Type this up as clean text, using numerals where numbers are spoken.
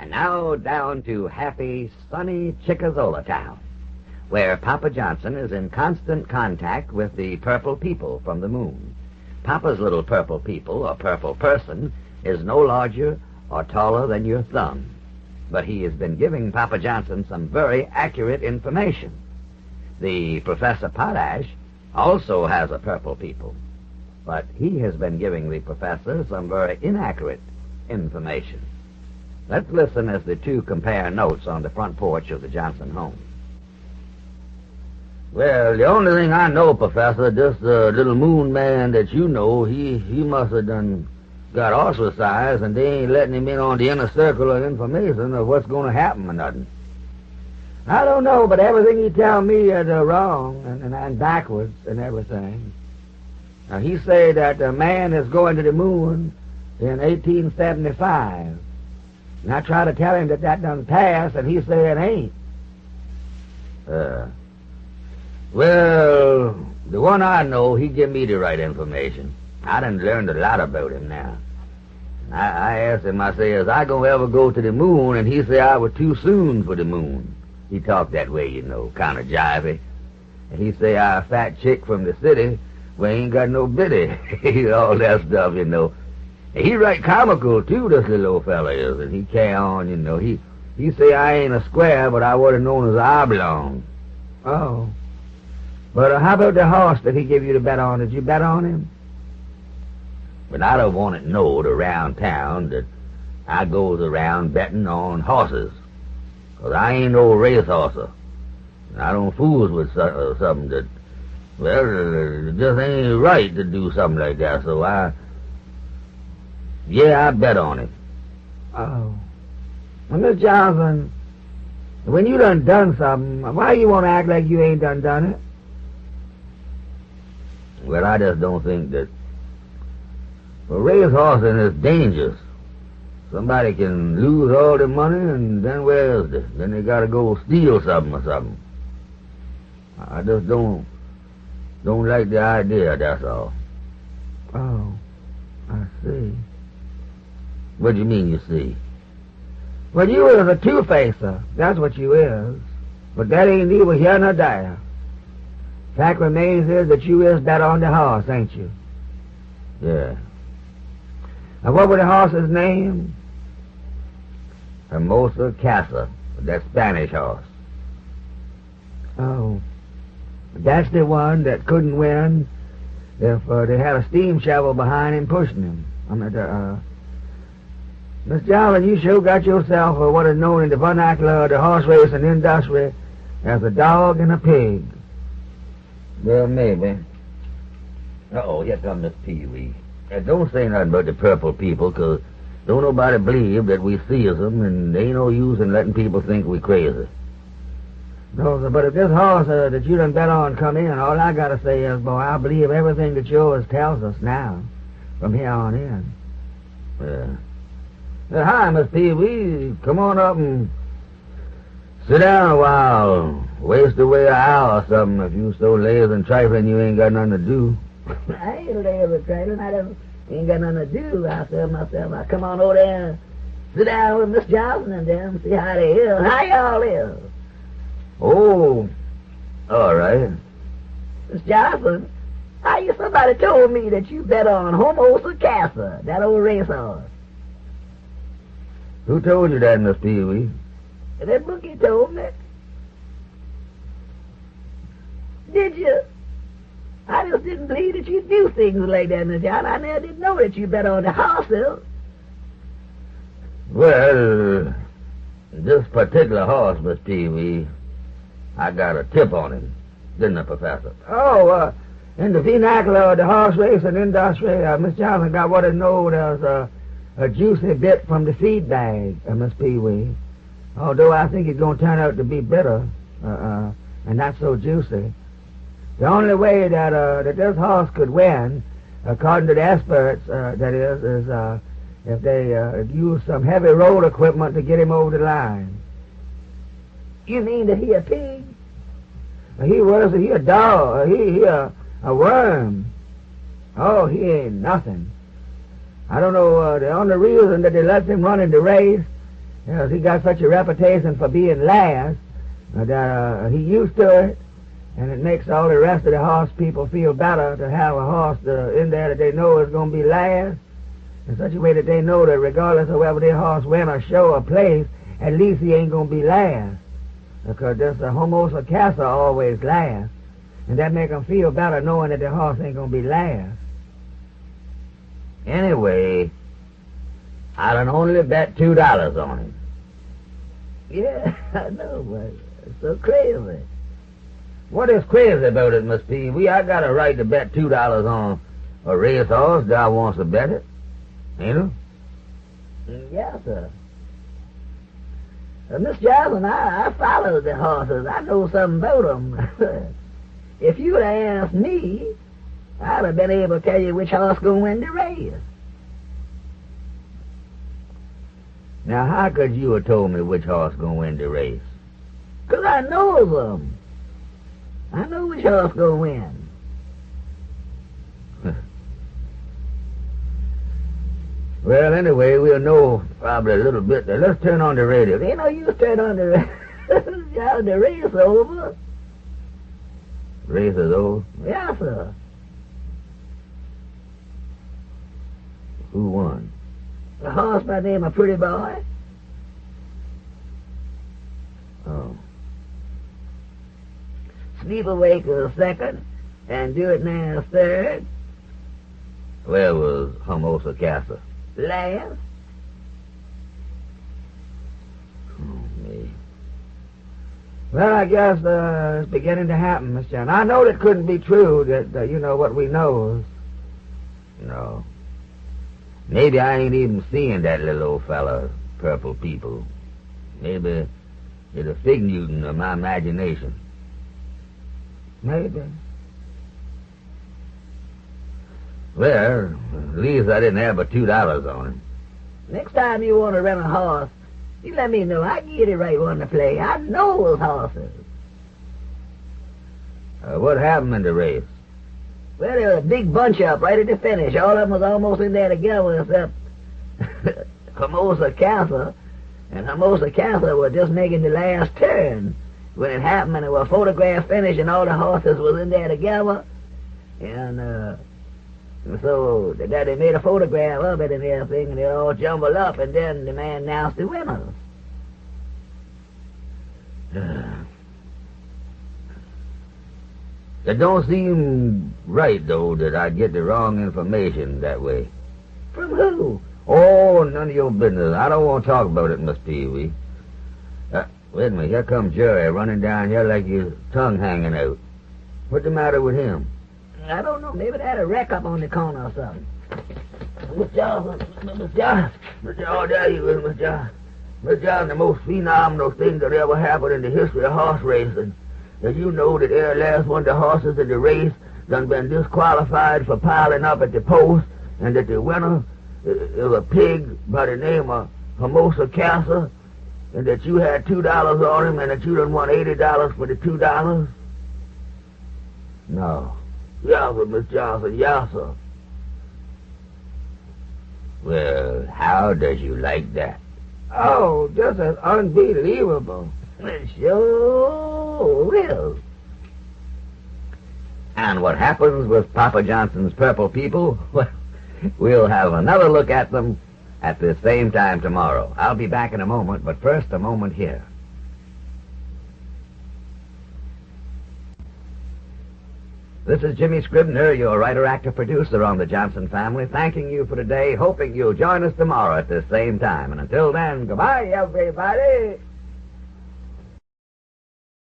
And now down to happy, sunny Chickazola town, where Papa Johnson is in constant contact with the purple people from the moon. Papa's little purple people, or purple person, is no larger or taller than your thumb. But he has been giving Papa Johnson some very accurate information. The Professor Potash also has a purple people, but he has been giving the professor some very inaccurate information. Let's listen as the two compare notes on the front porch of the Johnson home. Well, the only thing I know, Professor, this little moon man that you know, he must have done got ostracized, and they ain't letting him in on the inner circle of information of what's going to happen or nothing. I don't know, but everything he tell me is wrong and backwards and everything. Now, he say that the man is going to the moon in 1875. And I try to tell him that done passed, and he say it ain't. Well, the one I know, he give me the right information. I done learned a lot about him now. I asked him, I say, is I gonna ever go to the moon? And he say I was too soon for the moon. He talked that way, you know, kind of jivey. And he say I a fat chick from the city where ain't got no biddy. All that stuff, you know. And he right comical, too, this little old fella is. And he carry on, you know. He say I ain't a square, but I would have known as I belong. Oh. But how about the horse that he give you to bet on? Did you bet on him? But I don't want it knowed around town that I goes around betting on horses. 'Cause I ain't no racehorser. And I don't fools with something that, well, it just ain't right to do something like that. So I bet on him. Oh. Well, Miss Johnson, when you done something, why you want to act like you ain't done it? Well, I just don't think that... Well, racehorsing is dangerous. Somebody can lose all their money, and then where is it? Then they gotta go steal something or something. I just don't like the idea, that's all. Oh, I see. What do you mean, you see? Well, you is a two-facer. That's what you is. But that ain't neither here nor there. Fact remains is that you is bet on the horse, ain't you? Yeah. And what was the horse's name? Hermosa Casa, that Spanish horse. Oh. That's the one that couldn't win if they had a steam shovel behind him pushing him. Miss Johnson, you sure got yourself what is known in the vernacular of the horse racing industry as a dog and a pig. Well, maybe. Uh-oh, here comes Miss Pee-wee. Don't say nothing about the purple people, 'cause don't nobody believe that we see them, and ain't no use in letting people think we crazy. No, sir, but if this horse that you done bet on come in, all I gotta say is, boy, I believe everything that yours tells us now, from here on in. Yeah. Hi, Miss Pee-wee. Come on up and sit down a while. Waste away an hour or something if you so lazy and trifling you ain't got nothing to do. I ain't lazy and trifling. I ain't got nothing to do. I said myself, I come on over there and sit down with Miss Johnson and them, see how they is. How y'all is? Oh, all right. Miss Johnson, somebody told me that you bet on Hermosa Casa, that old racehorse. Who told you that, Miss Pee-wee? That bookie told me. Did you? I just didn't believe that you'd do things like that, Miss Johnson. I never did know that you bet on the horses. Well, this particular horse, Miss Pee-wee, I got a tip on him, didn't I, Professor? Oh, in the vernacular of the horse racing industry, Miss Johnson got what is known as a juicy bit from the feed bag, Miss Pee-wee. Although I think it's going to turn out to be bitter and not so juicy. The only way that this horse could win, according to the experts, that is if they use some heavy road equipment to get him over the line. You mean that he a pig? He a dog. He a worm. Oh, he ain't nothing. I don't know, the only reason that they let him run in the race Yes, he got such a reputation for being last that he used to it, and it makes all the rest of the horse people feel better to have a horse in there that they know is going to be last, in such a way that they know that regardless of whether their horse win or show or place, at least he ain't going to be last, because this Homosa Casa always last, and that make them feel better knowing that their horse ain't going to be last. Anyway, I done only bet $2 on him. Yeah, I know, but it's so crazy. What is crazy about it, Miss Pee Wee? I got a right to bet $2 on a racehorse that I wants to bet it. Ain't it? Yes, sir. Miss Johnson, I follow the horses. I know something about them. If you would have asked me, I'd have been able to tell you which horse going to win the race. Now, how could you have told me which horse going to win the race? 'Cause I know them. I know which horse going to win. Well, anyway, we'll know probably a little bit. Let's turn on the radio. Ain't no use turn on the the race over. Race is over? Yes, sir. Who won? A horse by the name of Pretty Boy. Oh. Sleepawake was second, and Do It Now third. Where was Homosa Casa? Last. Oh, me. Well, I guess it's beginning to happen, Miss John. I know that couldn't be true, that you know what we know. No. Maybe I ain't even seeing that little old fella, Purple People. Maybe it's a fig Newton of my imagination. Maybe. Well, at least I didn't have but $2 on him. Next time you want to run a horse, you let me know. I give you the right one to play. I know those horses. What happened in the race? Well, there was a big bunch up right at the finish. All of them was almost in there together except Hermosa Casa. And Hermosa Casa was just making the last turn when it happened, and it was a photograph finish, and all the horses was in there together. And so they made a photograph of it and everything, and they all jumbled up, and then the man announced the winners. It don't seem right, though, that I get the wrong information that way. From who? Oh, none of your business. I don't want to talk about it, Miss Pee Wee. Wait a minute, here comes Jerry running down here like his tongue hanging out. What's the matter with him? I don't know. Maybe they had a wreck up on the corner or something. Miss Johnson, Miss Johnson, oh, there you is, Miss Johnson. Miss Johnson, the most phenomenal thing that ever happened in the history of horse racing. Did you know that every last one of the horses in the race done been disqualified for piling up at the post, and that the winner is a pig by the name of Hermosa Casa, and that you had $2 on him, and that you done won $80 for the $2? No. Yes, sir, Miss Johnson, yes, sir. Well, how does you like that? Oh, just as unbelievable. It sure is. And what happens with Papa Johnson's Purple People? Well, we'll have another look at them at the same time tomorrow. I'll be back in a moment, but first a moment here. This is Jimmy Scribner, your writer, actor, producer on the Johnson Family, thanking you for today, hoping you'll join us tomorrow at the same time. And until then, goodbye, everybody.